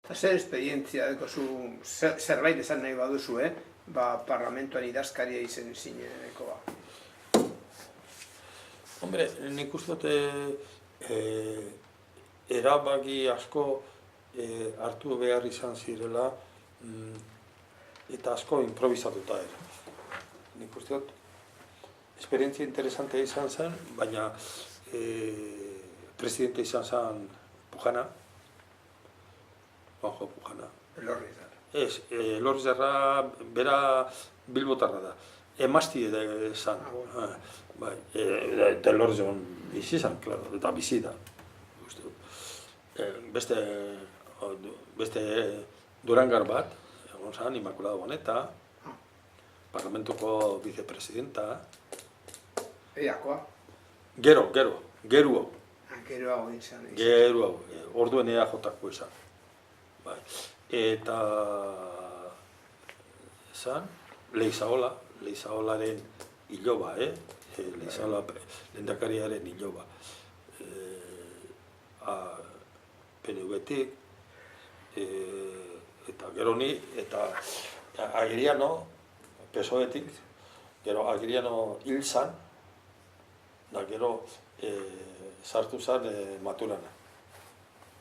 Eta zer esperientzia dekozu, zerbait esan nahi baduzu, parlamentuan idazkaria izen zineneko ba. Hombre, nik uste dute erabaki asko hartu behar izan zirela eta asko improvisatuta ere. Nik uste dut, esperientzia interesantea izan zen, baina presidente izan zen Pujana, Juanjo Pujana. Elorrizar. Ez, Elorrizarra bera bilbotarra da. Emazti esan. Bai, eta Elorrizar bizi zen, klaro, eta bizi da. Beste Durangar bat, egon zen, Inmaculada Boneta, parlamentuko vicepresidenta. Eiakoa? Gero hau. Gero hau izan. Gero hau, orduen EAJ-ko izan. Eta esan, Leizaolaren iloba, Leizaola lehendakariaren iloba. PNV-tik, eta gero ni, eta Agiriano, PSOE-tik, gero Agiriano hil zan, da gero sartu zan Maturana.